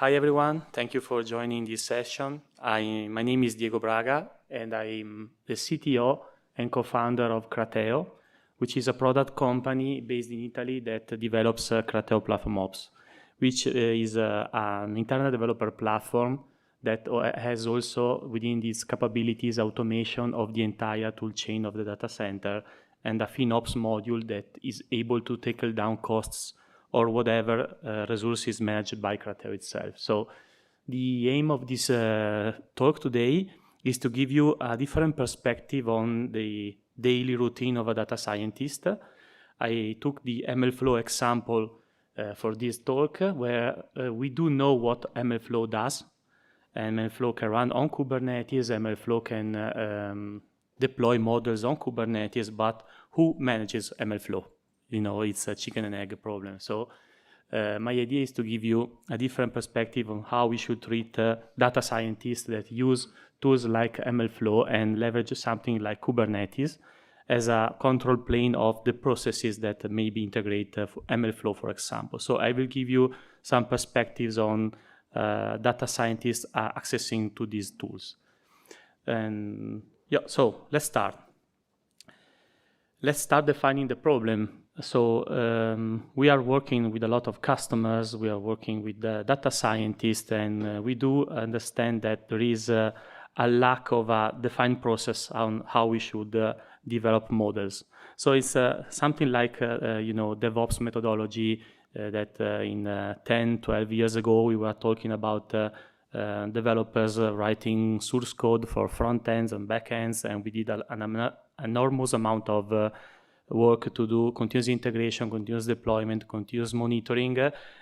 Hi everyone, thank you for joining this session. My name is Diego Braga and I'm the CTO and co-founder of Krateo, which is a product company based in Italy that develops Krateo Platform Ops, which is an internal developer platform that has also within its capabilities automation of the entire toolchain of the data center and a FinOps module that is able to tackle down costs or whatever resource is managed by Krateo itself. So the aim of this talk today is to give you a different perspective on the daily routine of a data scientist. I took the MLflow example for this talk where we do know what MLflow does. MLflow can run on Kubernetes, MLflow can deploy models on Kubernetes, but who manages MLflow? You know, it's a chicken and egg problem. So my idea is to give you a different perspective on how we should treat data scientists that use tools like MLflow and leverage something like Kubernetes as a control plane of the processes that maybe integrate MLflow, for example. So I will give you some perspectives on data scientists accessing to these tools. And yeah, so let's start. Let's start defining the problem. So we are working with a lot of customers, we are working with data scientists, and we do understand that there is a lack of a defined process on how we should develop models. So it's something like, DevOps methodology that in 10, 12 years ago, we were talking about developers writing source code for front ends and back ends, and we did an enormous amount of work to do continuous integration, continuous deployment, continuous monitoring,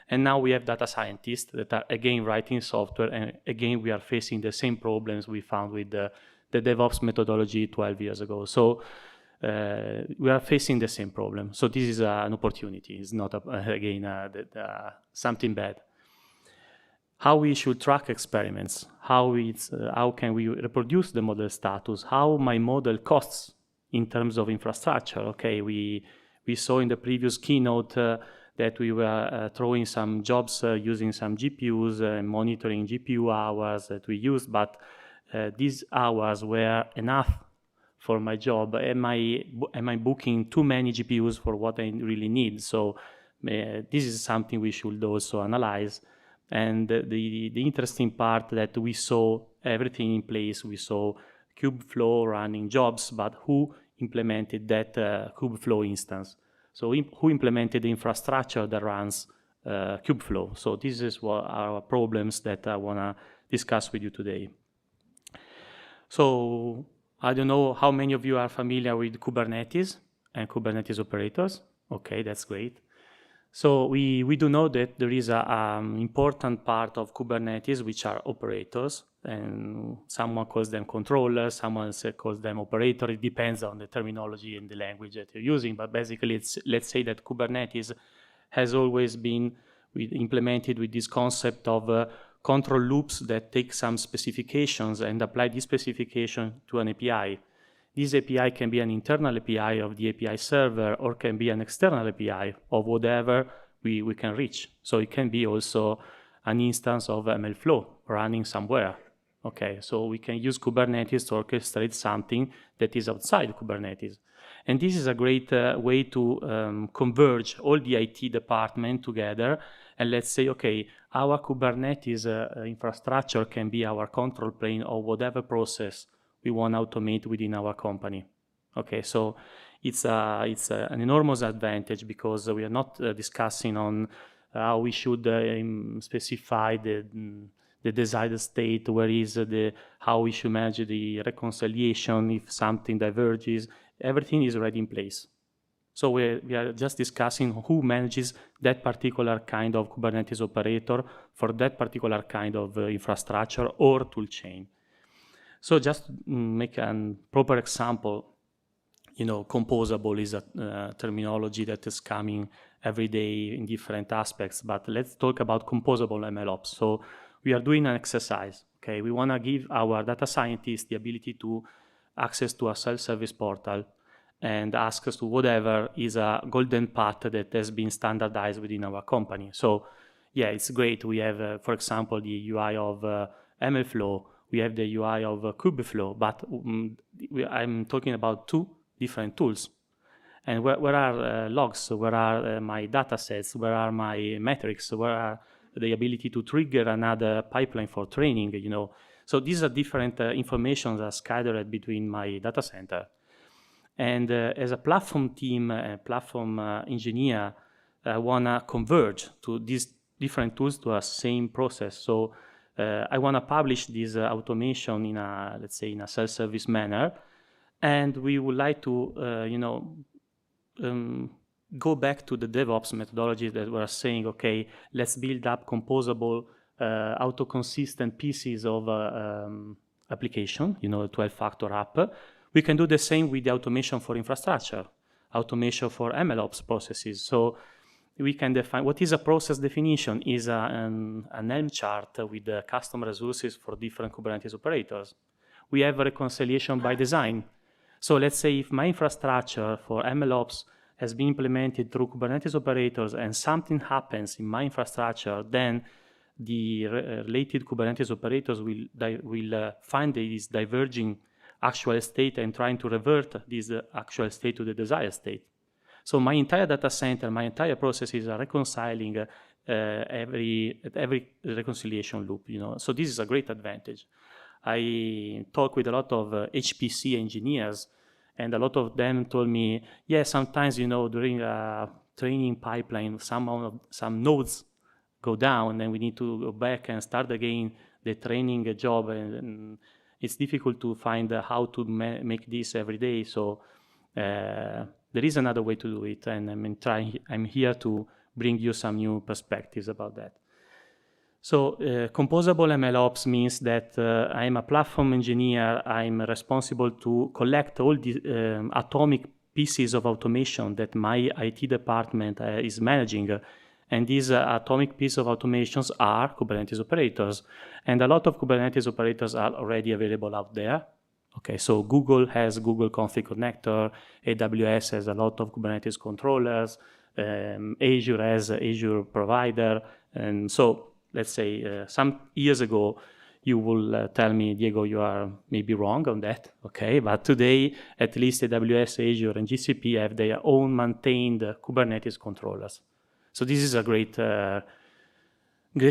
and now we have data scientists that are again writing software, and again we are facing the same problems we found with the DevOps methodology 12 years ago. So we are facing the same problem. So this is an opportunity. It's not something bad. How we should track experiments, how can we reproduce the model status, how my model costs in terms of infrastructure. Okay, we saw in the previous keynote that we were throwing some jobs using some GPUs and monitoring GPU hours that we used, but these hours were enough for my job. Am I booking too many GPUs for what I really need? So this is something we should also analyze. And the interesting part that we saw everything in place. We saw Kubeflow running jobs, but who implemented that Kubeflow instance? So who implemented the infrastructure that runs Kubeflow? So this is what our problems that I want to discuss with you today. So I don't know how many of you are familiar with Kubernetes and Kubernetes operators. Okay, that's great. So we do know that there is an important part of Kubernetes which are operators, and someone calls them controllers, someone else calls them operator. It depends on the terminology and the language that you're using, but basically let's say that Kubernetes has always been implemented with this concept of control loops that take some specifications and apply this specification to an API. This API can be an internal API of the API server or can be an external API of whatever we can reach. So it can be also an instance of MLflow running somewhere. Okay, so we can use Kubernetes to orchestrate something that is outside Kubernetes. And this is a great way to converge all the IT department together. And let's say, okay, our Kubernetes infrastructure can be our control plane of whatever process we want to automate within our company. Okay, so it's an enormous advantage because we are not discussing on how we should specify the desired state, where is how we should manage the reconciliation if something diverges. Everything is already in place. So we are just discussing who manages that particular kind of Kubernetes operator for that particular kind of infrastructure or toolchain. So just make a proper example, composable is a terminology that is coming every day in different aspects, but let's talk about composable MLOps. So we are doing an exercise, okay? We want to give our data scientists the ability to access to a self-service portal and ask us to whatever is a golden path that has been standardized within our company. So yeah, it's great. We have, for example, the UI of MLflow. We have the UI of Kubeflow, but I'm talking about two different tools. And where are logs? Where are my data sets? Where are my metrics? Where are the ability to trigger another pipeline for training, you know? So these are different informations are scattered between my data center. And as a platform team, platform engineer, I wanna converge to these different tools to a same process. So I wanna publish this automation in a, let's say, in a self-service manner. And we would like to, you know, go back to the DevOps methodology that were saying, okay, let's build up composable, auto-consistent pieces of application, you know, a 12-factor app. We can do the same with the automation for infrastructure, automation for MLOps processes. So we can define what is a process definition is an Helm chart with the custom resources for different Kubernetes operators. We have a reconciliation by design. So let's say if my infrastructure for MLOps has been implemented through Kubernetes operators and something happens in my infrastructure, then the related Kubernetes operators will find this diverging actual state and trying to revert this actual state to the desired state. So my entire data center, my entire processes are reconciling every reconciliation loop, you know. So this is a great advantage. I talk with a lot of HPC engineers, and a lot of them told me, yeah, sometimes, you know, during a training pipeline, some nodes go down and we need to go back and start again the training job, and it's difficult to find how to make this every day. So there is another way to do it, and I'm here to bring you some new perspectives about that. So composable MLOps means that I'm a platform engineer. I'm responsible to collect all the atomic pieces of automation that my IT department is managing. And these atomic pieces of automations are Kubernetes operators. And a lot of Kubernetes operators are already available out there. Okay, so Google has Google Config Connector, AWS has a lot of Kubernetes controllers, Azure has Azure Provider, and so let's say some years ago, you will tell me, Diego, you are maybe wrong on that, okay? But today, at least AWS, Azure, and GCP have their own maintained Kubernetes controllers. So this is a great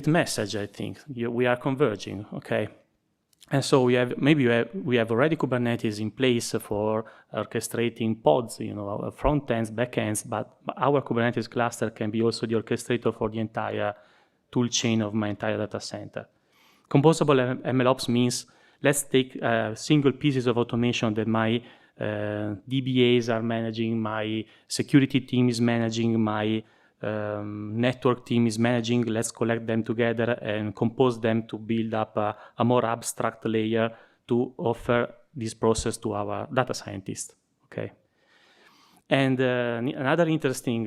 message, I think. We are converging, okay? And so we have already Kubernetes in place for orchestrating pods, you know, front ends, back ends, but our Kubernetes cluster can be also the orchestrator for the entire tool chain of my entire data center. Composable MLOps means let's take single pieces of automation that my DBAs are managing, my security team is managing, my network team is managing. Let's collect them together and compose them to build up a more abstract layer to offer this process to our data scientists, okay? And another interesting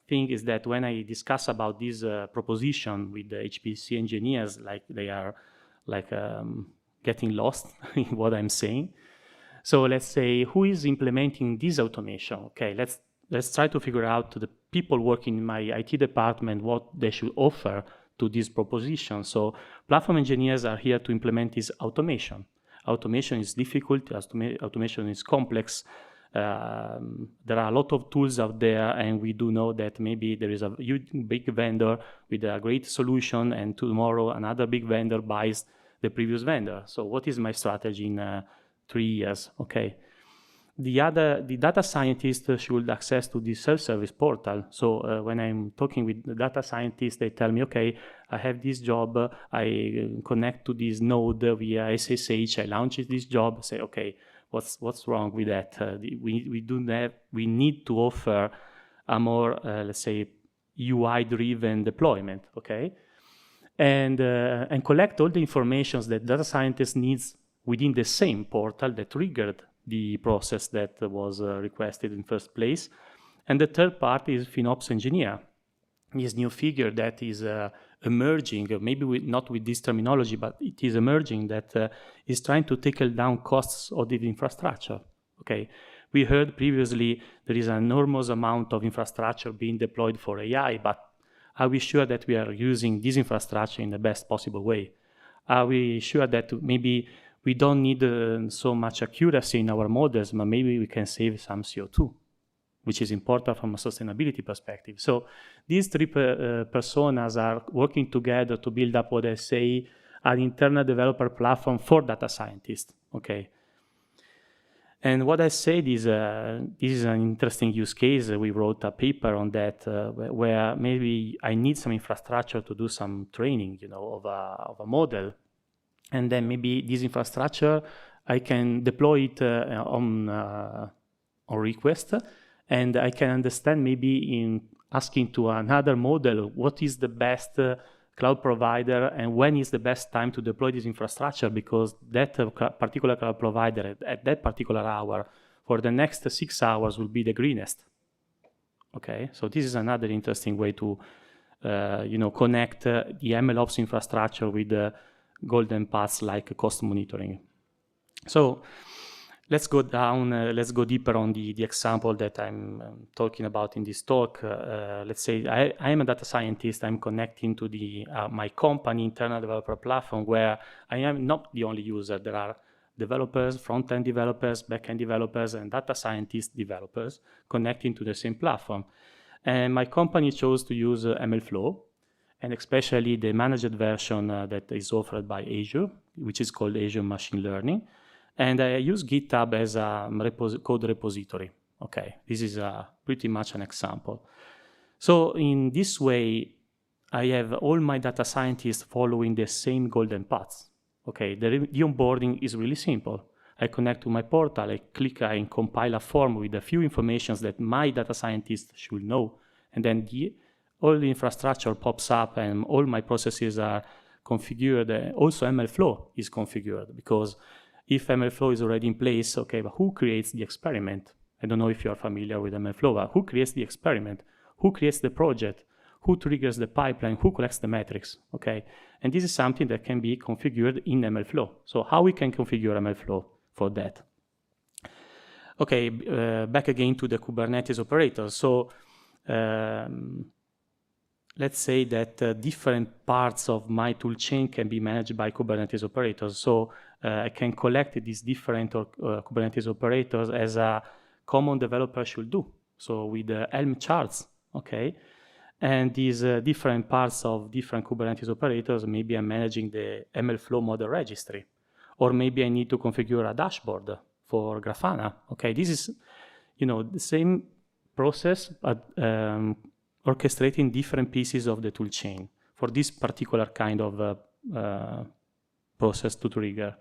thing is that when I discuss about this proposition with the HPC engineers, like they are like getting lost in what I'm saying. So let's say, who is implementing this automation? Okay, let's try to figure out to the people working in my IT department what they should offer to this proposition. So platform engineers are here to implement this automation. Automation is difficult, automation is complex. There are a lot of tools out there, and we do know that maybe there is a huge, big vendor with a great solution, and tomorrow another big vendor buys the previous vendor. So what is my strategy in 3 years? Okay. The data scientist should access to this self-service portal. So when I'm talking with the data scientist, they tell me, okay, I have this job, I connect to this node via SSH, I launch this job, say, okay, what's wrong with that? We need to offer a more, let's say, UI-driven deployment, okay? And collect all the information that data scientist needs within the same portal that triggered the process that was requested in first place. And the third part is FinOps engineer, this new figure that is emerging, maybe not with this terminology, but it is emerging, that is trying to tackle down costs of the infrastructure. Okay, we heard previously there is an enormous amount of infrastructure being deployed for AI, but Are we sure that we are using this infrastructure in the best possible way? Are we sure that maybe we don't need so much accuracy in our models, but maybe we can save some CO2, which is important from a sustainability perspective. So these three personas are working together to build up what I say an internal developer platform for data scientists, okay? And what I said is this is an interesting use case. We wrote a paper on that where maybe I need some infrastructure to do some training, of a model. And then maybe this infrastructure, I can deploy it on request, and I can understand maybe in asking to another model what is the best cloud provider and when is the best time to deploy this infrastructure, because that particular cloud provider at that particular hour for the next 6 hours will be the greenest. Okay, so this is another interesting way to connect the MLOps infrastructure with the golden paths like cost monitoring. So let's go deeper on the example that I'm talking about in this talk. Let's say I am a data scientist. I'm connecting to my company internal developer platform where I am not the only user. There are developers, front-end developers, back-end developers, and data scientist developers connecting to the same platform. And my company chose to use MLflow, and especially the managed version that is offered by Azure, which is called Azure Machine Learning. And I use GitHub as a code repository. Okay, this is pretty much an example. So in this way, I have all my data scientists following the same golden paths. Okay, the onboarding is really simple. I connect to my portal, I compile a form with a few informations that my data scientist should know, and then all the infrastructure pops up and all my processes are configured. Also MLflow is configured, because if MLflow is already in place, okay, but who creates the experiment? I don't know if you're familiar with MLflow, but who creates the experiment? Who creates the project? Who triggers the pipeline? Who collects the metrics? Okay, and this is something that can be configured in MLflow. So how we can configure MLflow for that? Okay, back again to the Kubernetes operators. So let's say that different parts of my toolchain can be managed by Kubernetes operators. So I can collect these different Kubernetes operators as a common developer should do. So with the Helm charts, okay? And these different parts of different Kubernetes operators, maybe I'm managing the MLflow model registry, or maybe I need to configure a dashboard for Grafana. Okay, this is, the same process, but orchestrating different pieces of the toolchain for this particular kind of process to trigger.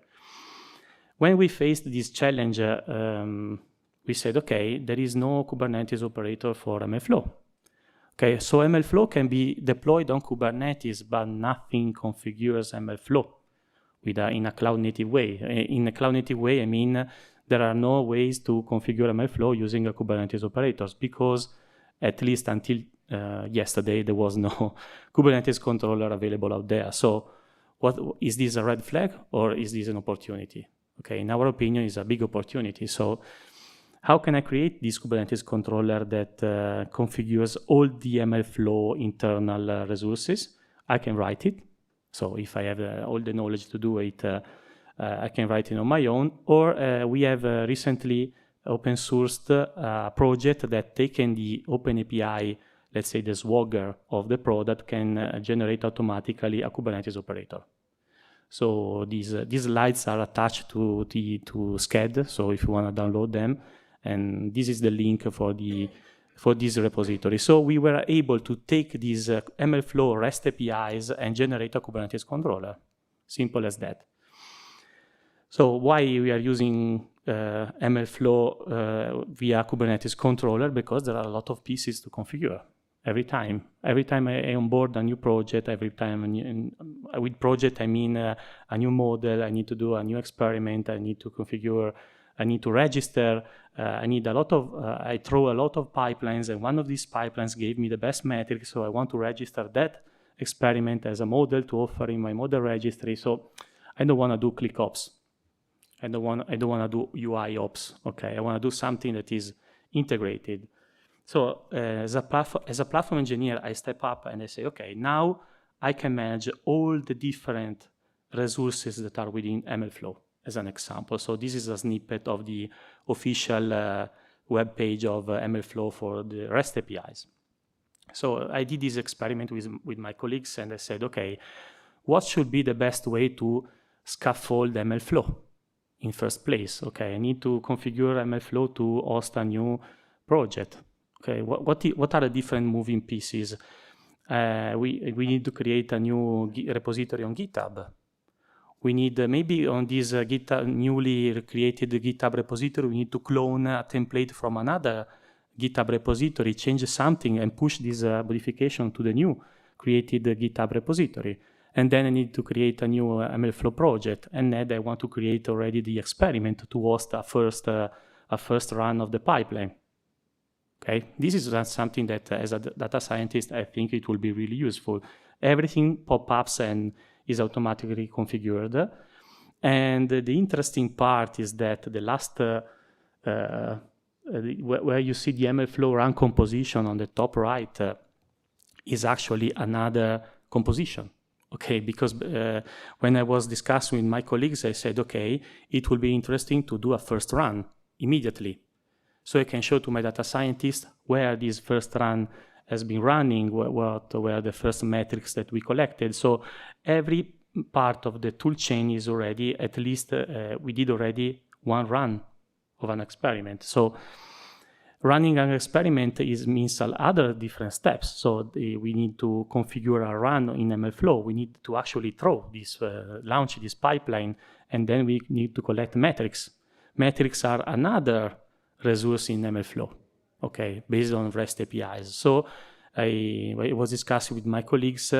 When we faced this challenge, we said, okay, there is no Kubernetes operator for MLflow. Okay, so MLflow can be deployed on Kubernetes, but nothing configures MLflow in a cloud-native way. In a cloud-native way, I mean, there are no ways to configure MLflow using a Kubernetes operators, because at least until yesterday, there was no Kubernetes controller available out there. So what is this a red flag, or is this an opportunity? Okay, in our opinion, it's a big opportunity. So how can I create this Kubernetes controller that configures all the MLflow internal resources? I can write it. So if I have all the knowledge to do it, I can write it on my own. Or we have recently open sourced a project that taken the Open API, let's say the Swagger of the product, can generate automatically a Kubernetes operator. So these slides are attached to SCAD. So if you want to download them, and this is the link for this repository. So we were able to take these MLflow REST APIs and generate a Kubernetes controller. Simple as that. So why we are using MLflow via Kubernetes controller? Because there are a lot of pieces to configure every time. Every time I onboard a new project, every time with project I mean a new model, I need to do a new experiment, I need to configure, I need to register, I throw a lot of pipelines, and one of these pipelines gave me the best metrics, so I want to register that experiment as a model to offer in my model registry. So I don't want to do click ops. I don't want to do UI ops. Okay, I want to do something that is integrated. So as a platform engineer, I step up and I say, okay, now I can manage all the different resources that are within MLflow, as an example. So this is a snippet of the official web page of MLflow for the REST APIs. So I did this experiment with my colleagues, and I said, okay, what should be the best way to scaffold MLflow in first place? Okay, I need to configure MLflow to host a new project. Okay, what are the different moving pieces? We need to create a new repository on GitHub. We need maybe on this newly created GitHub repository, we need to clone a template from another GitHub repository, change something, and push this modification to the new created GitHub repository. And then I need to create a new MLflow project. And then I want to create already the experiment to host a first run of the pipeline. Okay, this is something that as a data scientist, I think it will be really useful. Everything pop-ups and is automatically configured. And the interesting part is that the last, where you see the MLflow run composition on the top right is actually another composition. Okay, because when I was discussing with my colleagues, I said, okay, it will be interesting to do a first run immediately. So I can show to my data scientist where this first run has been running, what were the first metrics that we collected. So every part of the tool chain is already, at least we did already one run of an experiment. So running an experiment means other different steps. So we need to configure a run in MLflow. We need to actually throw this, launch this pipeline, and then we need to collect metrics. Metrics are another resource in MLflow, okay, based on REST APIs. So I was discussing with my colleagues,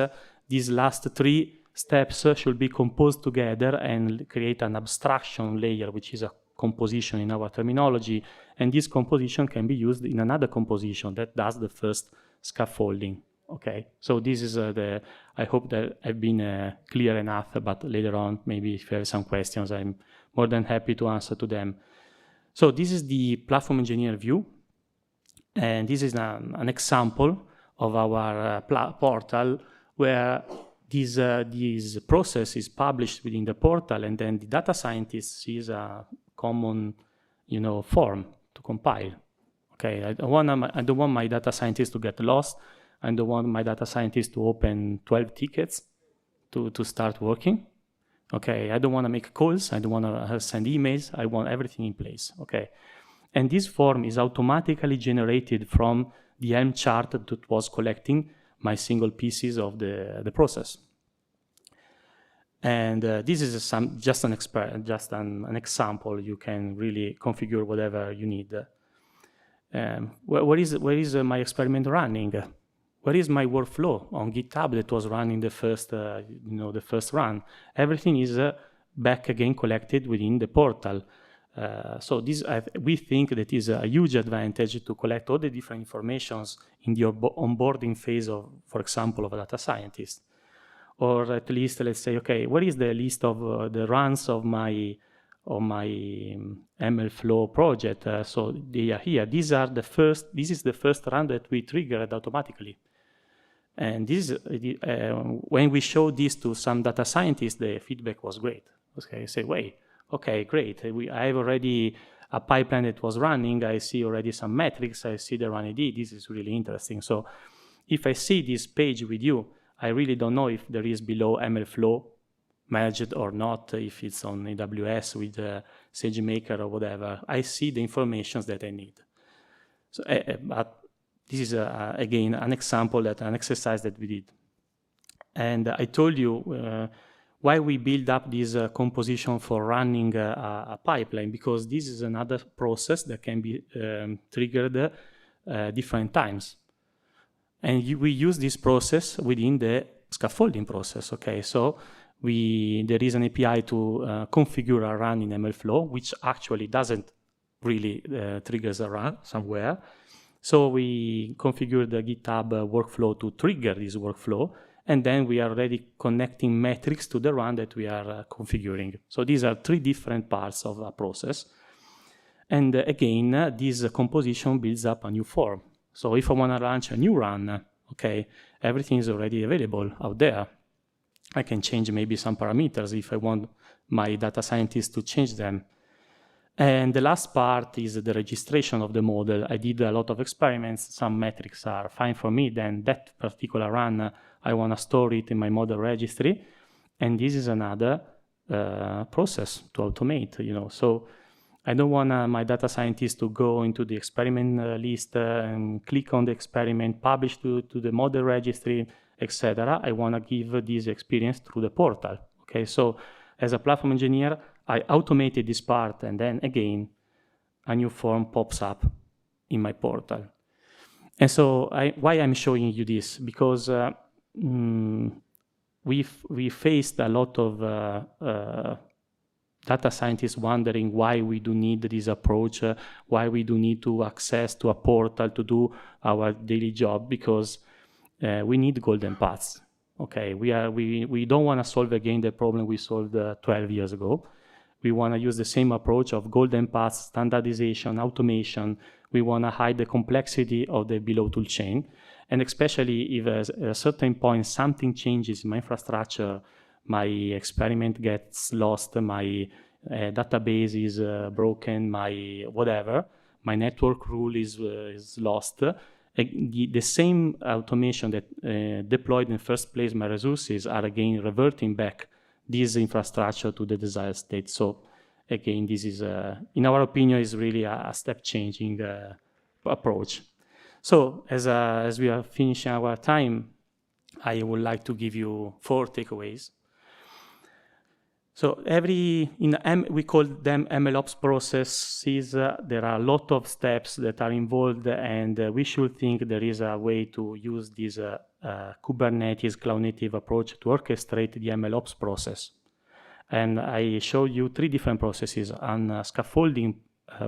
these last three steps should be composed together and create an abstraction layer, which is a composition in our terminology. And this composition can be used in another composition that does the first scaffolding. Okay, so this is I hope that I've been clear enough, but later on, maybe if you have some questions, I'm more than happy to answer to them. So this is the platform engineer view, and this is an example of our portal where this process is published within the portal, and then the data scientist sees a common, form to compile. Okay, I don't want my data scientist to get lost. I don't want my data scientist to open 12 tickets to start working. Okay, I don't want to make calls, I don't want to send emails, I want everything in place, okay? And this form is automatically generated from the Helm chart that was collecting my single pieces of the process. And this is just an example. You can really configure whatever you need. Where is my experiment running? Where is my workflow on GitHub that was running the first run? Everything is back again collected within the portal. So we think that is a huge advantage to collect all the different informations in the onboarding phase of, for example, of a data scientist. Or at least, let's say, okay, what is the list of the runs of my MLflow project? So they are here. This is the first run that we triggered automatically. And this, when we showed this to some data scientists, the feedback was great. Okay, say, wait, okay, great. I have already a pipeline that was running. I see already some metrics. I see the run ID. This is really interesting. So if I see this page with you, I really don't know if there is below MLflow managed or not, if it's on AWS with SageMaker or whatever. I see the information that I need. So, but this is, again, an example, an exercise that we did. And I told you why we build up this composition for running a pipeline, because this is another process that can be triggered different times. And we use this process within the scaffolding process, okay? So there is an API to configure a run in MLflow, which actually doesn't really triggers a run somewhere. So we configure the GitHub workflow to trigger this workflow, and then we are already connecting metrics to the run that we are configuring. So these are three different parts of a process. And again, this composition builds up a new form. So if I want to launch a new run, okay, everything is already available out there. I can change maybe some parameters if I want my data scientist to change them. And the last part is the registration of the model. I did a lot of experiments. Some metrics are fine for me. Then that particular run, I want to store it in my model registry. And this is another process to automate, So I don't want my data scientist to go into the experiment list and click on the experiment, publish to the model registry, etc. I want to give this experience through the portal. Okay, so as a platform engineer, I automated this part, and then again, a new form pops up in my portal. And so why I'm showing you this? Because we faced a lot of data scientists wondering why we do need this approach, why we do need to access to a portal to do our daily job, because we need golden paths. Okay, we don't want to solve again the problem we solved 12 years ago. We want to use the same approach of golden paths, standardization, automation. We want to hide the complexity of the below tool chain. And especially if at a certain point something changes in my infrastructure, my experiment gets lost, my database is broken, my whatever, my network rule is lost. The same automation that deployed in the first place my resources are again reverting back this infrastructure to the desired state. So again, this is, in our opinion, is really a step-changing approach. So as we are finishing our time, I would like to give you 4 takeaways. So we call them MLOps processes. There are a lot of steps that are involved, and we should think there is a way to use this Kubernetes cloud-native approach to orchestrate the MLOps process. And I showed you 3 different processes: a scaffolding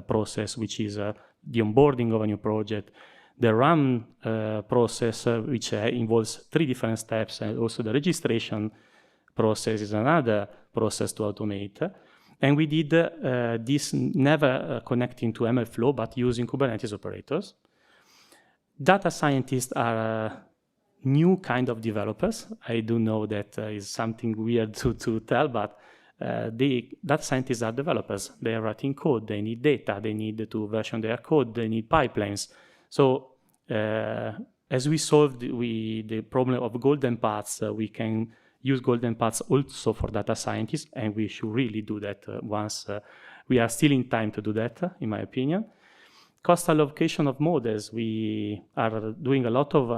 process, which is the onboarding of a new project; the run process, which involves 3 different steps; and also the registration process is another process to automate. And we did this never connecting to MLflow, but using Kubernetes operators. Data scientists are new kind of developers. I do know that is something weird to tell, but data scientists are developers. They are writing code, they need data, they need to version their code, they need pipelines. So as we solved the problem of golden paths, we can use golden paths also for data scientists, and we should really do that once we are still in time to do that, in my opinion. Cost allocation of models. We are doing a lot of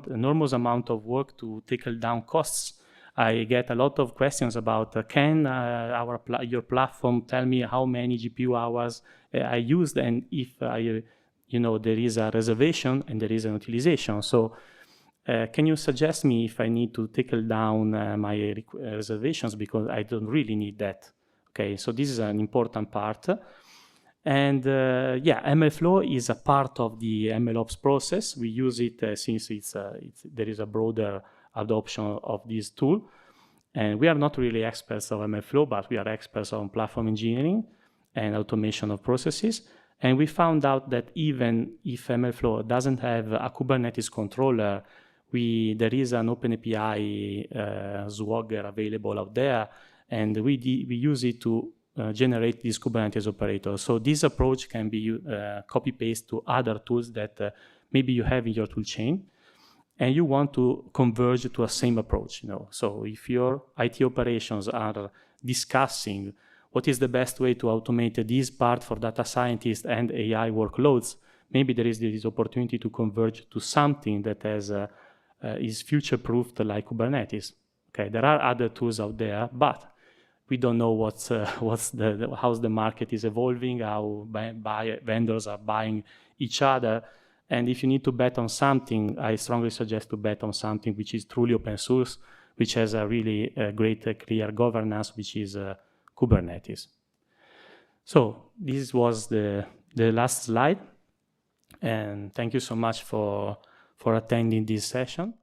enormous amount of work to tackle down costs. I get a lot of questions about can your platform tell me how many GPU hours I used, and if there is a reservation and there is an utilization. So can you suggest me if I need to tackle down my reservations, because I don't really need that. Okay, so this is an important part. And MLflow is a part of the MLOps process. We use it since there is a broader adoption of this tool. And we are not really experts of MLflow, but we are experts on platform engineering and automation of processes. And we found out that even if MLflow doesn't have a Kubernetes controller, there is an OpenAPI Swagger available out there, and we use it to generate these Kubernetes operators. So this approach can be copy-paste to other tools that maybe you have in your tool chain, and you want to converge to a same approach. So if your IT operations are discussing what is the best way to automate this part for data scientists and AI workloads, maybe there is this opportunity to converge to something that is future-proofed like Kubernetes. Okay, there are other tools out there, but we don't know how the market is evolving, how vendors are buying each other. And if you need to bet on something, I strongly suggest to bet on something which is truly open source, which has a really great clear governance, which is Kubernetes. So this was the last slide. And thank you so much for attending this session.